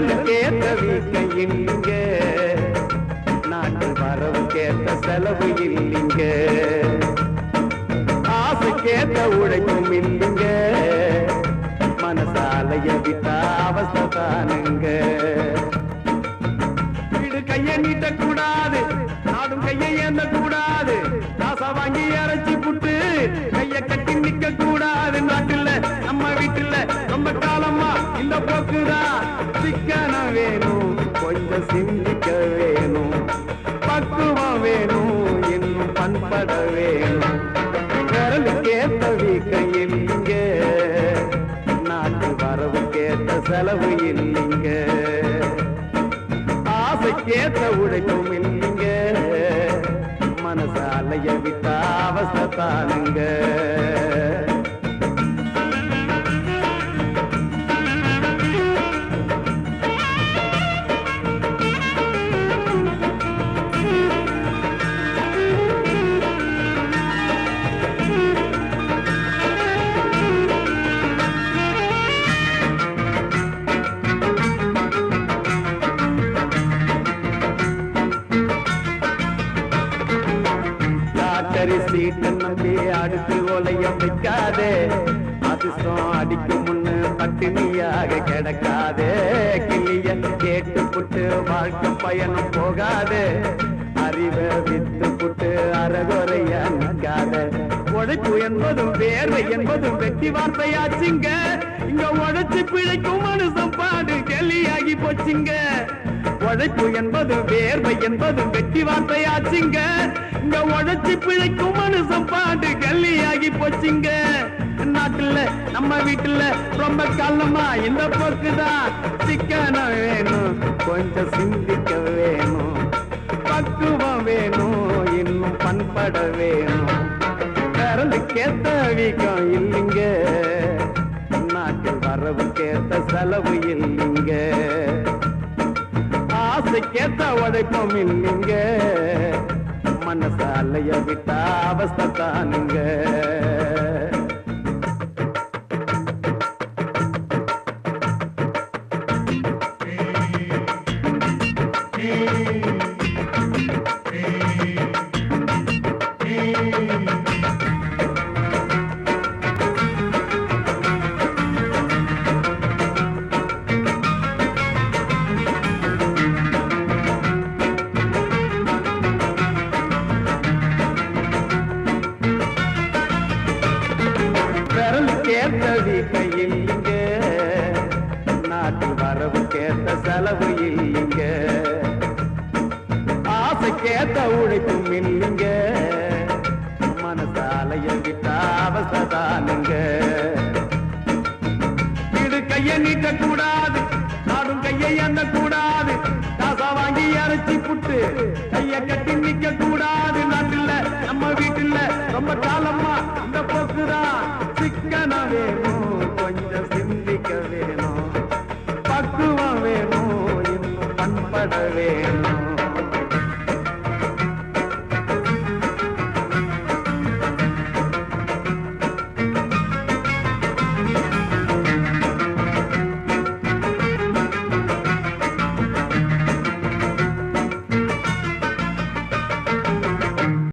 விரலுக்கேத்த வீட்டை இல்லைங்க, நாட்டு வரவுக்கேத்த செலவு இல்லைங்க, ஆசைக்கேத்த உழைப்பும் இல்லைங்க, மனசாலைய விட்டா அவஸ்தை தானுங்க. வீடு கைய நீட்ட கூடாது, நாடும் கையை ஏந்த கூடாது, காசா வாங்கி அரைச்சி புட்டு கைய கட்டி நிக்க கூடாது. நாட்டுல நம்ம வீட்டுல ரொம்ப காலமா இந்த போக்குதான். சிக்கனம் வேணும், கொஞ்சம் சிந்திக்க வேணும், பக்குவம் வேணும், இன்னும் பண்பட வேணும். விரலுக்கேத்த வீக்கை இல்லைங்க, நாட்டு வரவுக்கேத்த செலவு இல்லைங்க, ஆசைக்கேத்த உழைப்பும் இல்லைங்க, மனசாலைய விட்டா அவஸ்தை தானுங்க. சீட்டை நம்பி அடுத்து ஒலைய வைக்காதே, அதிர்ஷ்டம் அடிக்கும் முன்னு பட்டினியாக கிடக்காதே. கிளிய கேட்டு புட்டு வாழ்க்கை பயணம் போகாதே, அறிவை வித்து புட்டு அறகுறைய நிற்காத. உழைப்பு என்பதும் வேர்வை என்பதும் வெற்றி வார்த்தையாச்சுங்க, இங்க உழைச்சு பிழைக்கும் மனுஷன் பாடு கேலியாகி போச்சுங்க. உழைப்பு என்பது வேர்வை என்பது வெற்றி வார்த்தையாச்சுங்க, இங்க உழைச்சு பிழைக்கும் மனுஷன் பாடு கல்லியாகி போச்சுங்க. நாட்டுல நம்ம வீட்டுல ரொம்ப காலமா இந்த போக்குதான். சிக்கனம் வேணும், கொஞ்சம் சிந்திக்க வேணும், பக்குவம் வேணும், இன்னும் பண்பட வேணும். விரலுக்கேத்த வீக்கம் இல்லைங்க, நாட்டில் வரவுக்கேத்த செலவு இல்லைங்க, ஆசைக்கேத்த உழைப்பும் இல்லைங்க, மனசாலைய விட்டா அவஸ்தை தானுங்க. விரலுக்கேத்த வீட்டை இல்லைங்க, நாட்டில் வரவுக்கேத்த செலவு இல்லைங்க, ஆசைக்கேத்த உழைப்பும் இல்லைங்க, மனசாலைய விட்டா அவஸ்தை தானுங்க. வீடு கைய நீட்ட கூடாது, நாடும் கையை அந்த கூடாது, காசா வாங்கி அரைச்சி புட்டு கைய கட்டி நிக்க கூடாது. நாட்டுல நம்ம வீட்டுல ரொம்ப காலமா இந்த போக்குதான். சிக்கனம் வேணும், கொஞ்சம் சிந்திக்க வேணும், பக்குவம் வேணும், இன்னும் பண்பட வேணும்.